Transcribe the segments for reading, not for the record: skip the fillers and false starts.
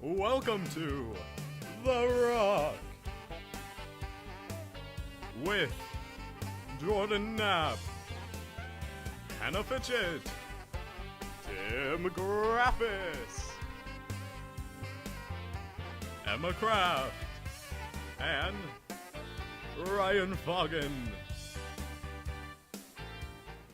Welcome to The Rock with Jordan Knapp, Hannah Fitchett, Tim Graffis, Emma Kraft, and Ryan Foggin.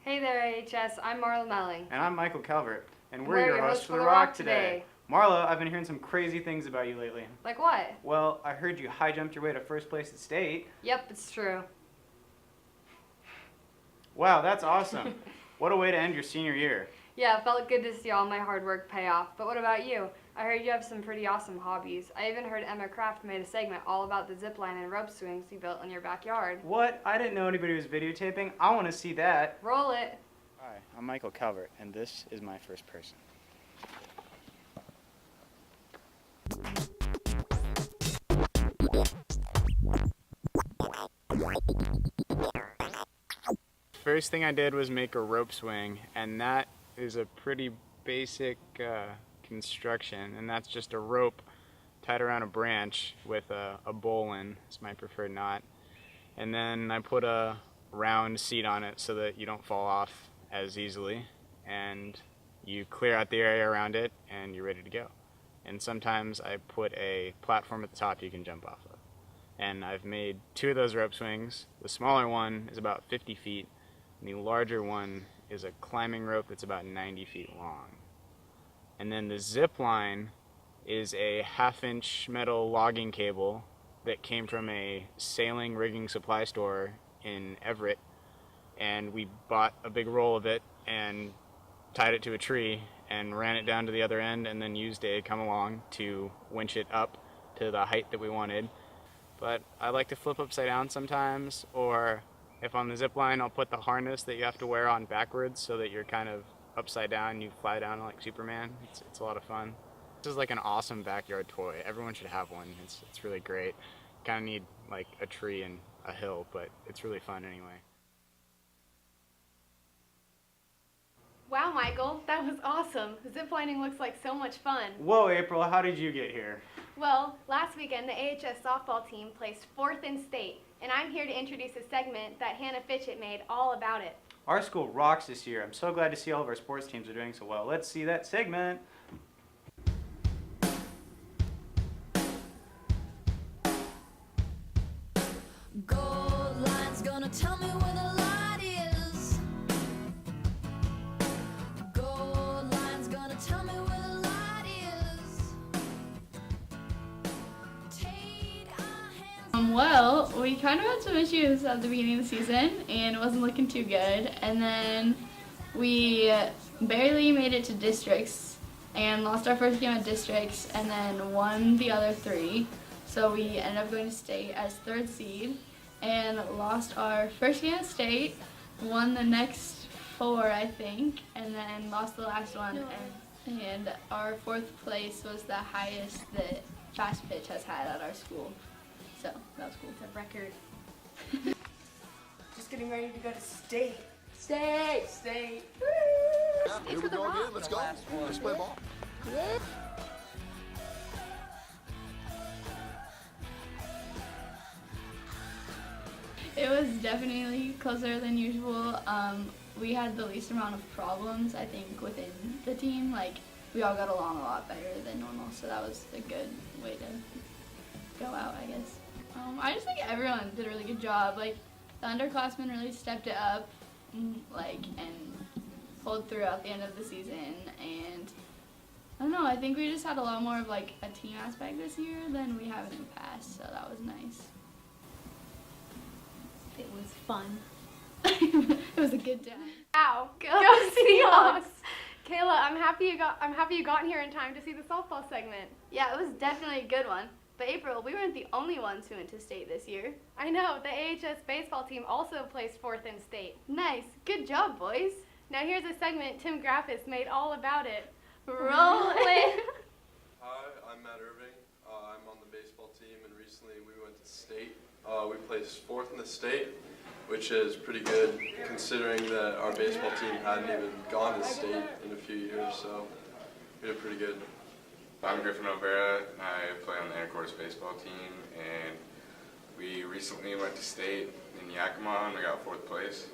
Hey there, AHS. I'm Marla Melling. And I'm Michael Calvert. And we're your hosts for The Rock today. Marla, I've been hearing some crazy things about you lately. Like what? Well, I heard you high jumped your way to first place at state. Yep, it's true. Wow, that's awesome. What a way to end your senior year. Yeah, it felt good to see all my hard work pay off. But what about you? I heard you have some pretty awesome hobbies. I even heard Emma Kraft made a segment all about the zip line and rope swings you built in your backyard. What? I didn't know anybody was videotaping. I want to see that. Roll it. Hi, I'm Michael Calvert, and this is my first person. First thing I did was make a rope swing, and that is a pretty basic construction, and that's just a rope tied around a branch with a bowl in. It's my preferred knot. And then I put a round seat on it so that you don't fall off as easily, and you clear out the area around it and you're ready to go. And sometimes I put a platform at the top you can jump off of. And I've made 2 of those rope swings. The smaller one is about 50 feet, and the larger one is a climbing rope that's about 90 feet long. And then the zip line is a 1/2-inch metal logging cable that came from a sailing rigging supply store in Everett, and we bought a big roll of it and tied it to a tree and ran it down to the other end, and then used a come along to winch it up to the height that we wanted. But I like to flip upside down sometimes, or if on the zip line, I'll put the harness that you have to wear on backwards so that you're kind of upside down and you fly down like Superman. It's a lot of fun. This is like an awesome backyard toy. Everyone should have one. It's really great. Kind of need like a tree and a hill, but it's really fun anyway. Wow, Michael, that was awesome. Ziplining looks like so much fun. Whoa, April, how did you get here? Well, last weekend the AHS softball team placed 4th in state, and I'm here to introduce a segment that Hannah Fitchett made all about it. Our school rocks this year. I'm so glad to see all of our sports teams are doing so well. Let's see that segment. Gold line's gonna tell me where the light is. Gold line's gonna tell me where the light is. Take our hands. Well, we kind of had some issues at the beginning of the season, and it wasn't looking too good. And then we barely made it to districts and lost our first game at districts, and then won the other 3. So we ended up going to state as 3rd seed and lost our first game at state, won the next 4, I think, and then lost the last one. And our 4th place was the highest that fast pitch has had at our school. So that was cool. It's a record. Just getting ready to go to state. State! State. Yeah, here we go again. Let's go. Let's play ball. It was definitely closer than usual. We had the least amount of problems, I think, within the team. Like, we all got along a lot better than normal, so that was a good way to go out, I guess. I just think everyone did a really good job. Like, the underclassmen really stepped it up, and pulled throughout the end of the season. And I don't know, I think we just had a lot more of like a team aspect this year than we have in the past, so that was nice. It was fun. It was a good time. Ow! Go Seahawks! Kayla, I'm happy you got here in time to see the softball segment. Yeah, it was definitely a good one. But April, we weren't the only ones who went to state this year. I know, the AHS baseball team also placed 4th in state. Nice. Good job, boys. Now here's a segment Tim Graffis made all about it. Roll it. Hi, I'm Matt Irving. I'm on the baseball team, and recently we went to state. We placed 4th in the state, which is pretty good considering that our baseball team hadn't even gone to state in a few years, so we did pretty good. I'm Griffin O'Bara. I play on the Anacortes baseball team, and we recently went to state in Yakima, and we got 4th place.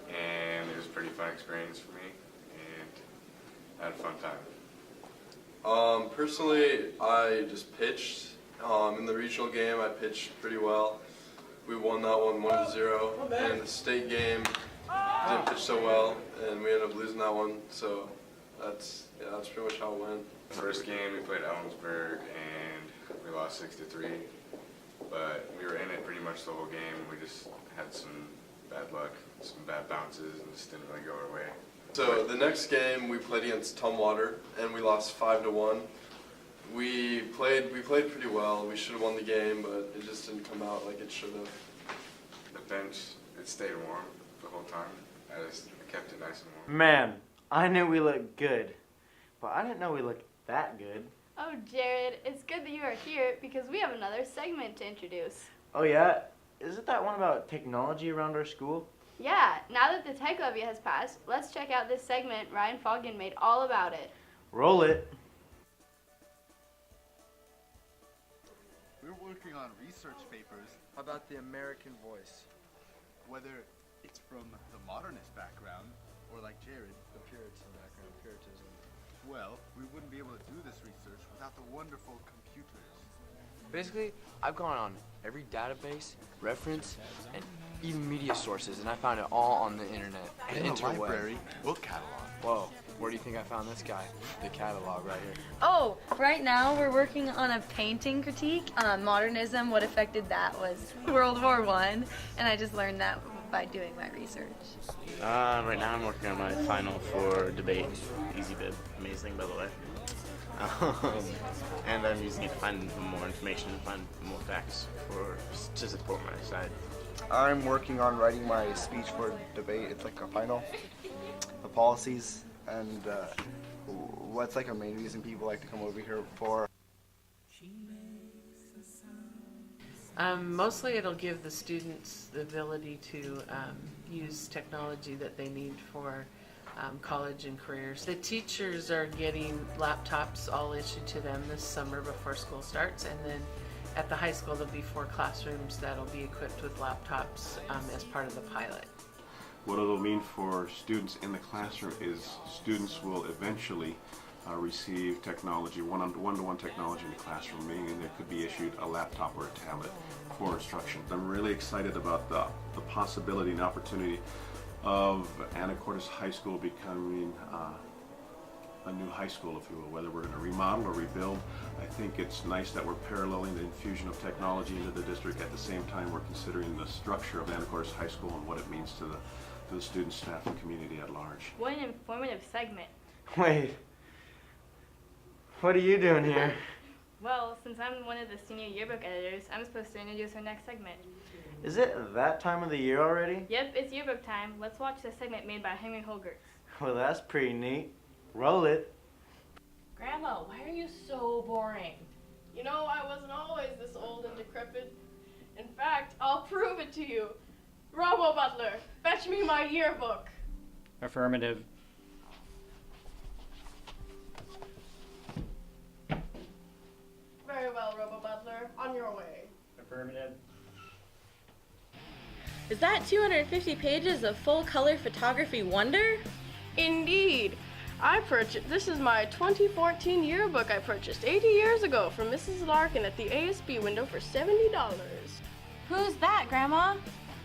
And it was a pretty fun experience for me, and I had a fun time. Personally, I just pitched. In the regional game, I pitched pretty well. We won that one 1-0. And the state game, didn't pitch so well, and we ended up losing that one. So that's pretty much how it went. First game, we played Ellensburg, and we lost 6-3. But we were in it pretty much the whole game. We just had some bad luck, some bad bounces, and just didn't really go our way. So the next game, we played against Tumwater, and we lost 5-1. We played pretty well. We should have won the game, but it just didn't come out like it should have. The bench, it stayed warm the whole time. I just kept it nice and warm. Man, I knew we looked good, but I didn't know we looked that good. Oh, Jared, it's good that you are here because we have another segment to introduce. Oh yeah? Isn't that one about technology around our school? Yeah, now that the tech levy has passed, let's check out this segment Ryan Foggen made all about it. Roll it. We're working on research papers about the American voice. Whether it's from the modernist background or like Jared, the Puritan background, Puritanism. Well, we wouldn't be able to do this research without the wonderful computers. Basically, I've gone on every database, reference, and even media sources, and I found it all on the internet. And in the library, book catalog. Whoa, where do you think I found this guy? The catalog right here. Oh, right now we're working on a painting critique on modernism. What affected that was World War I, and I just learned that by doing my research. Right now I'm working on my final for debate. Easy bib. Amazing, by the way. And I'm using it to find more information and find more facts to support my side. I'm working on writing my speech for debate. It's like a final, the policies, and what's like a main reason people like to come over here for. Mostly it'll give the students the ability to use technology that they need for college and careers. The teachers are getting laptops all issued to them this summer before school starts, and then at the high school there'll be 4 classrooms that'll be equipped with laptops as part of the pilot. What it'll mean for students in the classroom is students will eventually receive technology, one-to-one technology in the classroom, meaning they could be issued a laptop or a tablet for instruction. I'm really excited about the possibility and opportunity of Anacortes High School becoming a new high school, if you will. Whether we're going to remodel or rebuild, I think it's nice that we're paralleling the infusion of technology into the district. At the same time, we're considering the structure of Anacortes High School and what it means to the students, staff, and community at large. What an informative segment. Wait. What are you doing here? Well, since I'm one of the senior yearbook editors, I'm supposed to introduce our next segment. Is it that time of the year already? Yep, it's yearbook time. Let's watch the segment made by Henry Holgertz. Well, that's pretty neat. Roll it. Grandma, why are you so boring? You know, I wasn't always this old and decrepit. In fact, I'll prove it to you. Robo-Butler, fetch me my yearbook. Affirmative. Very well, Robo-Butler. On your way. Affirmative. Is that 250 pages of full-color photography wonder? Indeed. This is my 2014 yearbook I purchased 80 years ago from Mrs. Larkin at the ASB window for $70. Who's that, Grandma?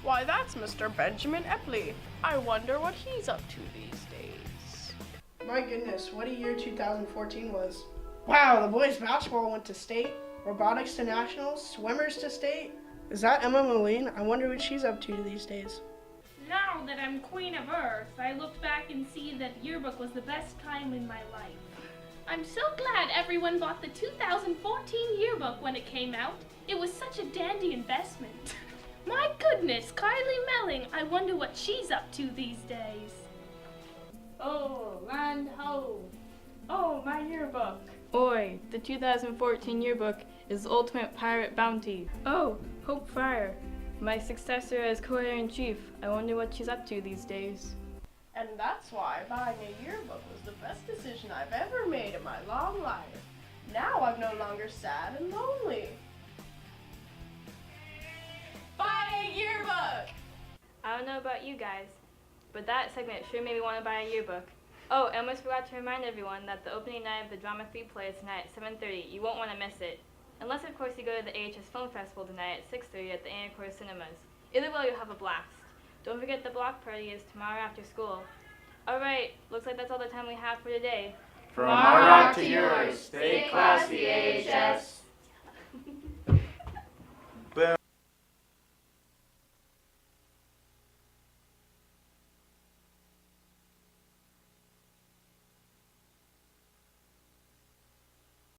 Why, that's Mr. Benjamin Epley. I wonder what he's up to these days. My goodness, what a year 2014 was. Wow, the boys basketball went to state, robotics to nationals, swimmers to state. Is that Emma Moline? I wonder what she's up to these days. Now that I'm Queen of Earth, I look back and see that yearbook was the best time in my life. I'm so glad everyone bought the 2014 yearbook when it came out. It was such a dandy investment. My goodness, Kylie Melling, I wonder what she's up to these days. Oh, land ho. Oh, my yearbook. Oi, the 2014 yearbook is Ultimate Pirate Bounty. Oh, Hope Fryer. My successor as co-editor-in-chief. I wonder what she's up to these days. And that's why buying a yearbook was the best decision I've ever made in my long life. Now I'm no longer sad and lonely. Buy a yearbook! I don't know about you guys, but that segment sure made me want to buy a yearbook. Oh, I almost forgot to remind everyone that the opening night of the Drama 3 play is tonight at 7:30. You won't want to miss it. Unless, of course, you go to the AHS Film Festival tonight at 6:30 at the Anacor Cinemas. Either way, you'll have a blast. Don't forget the block party is tomorrow after school. Alright, looks like that's all the time we have for today. From our rock to yours, stay classy, AHS.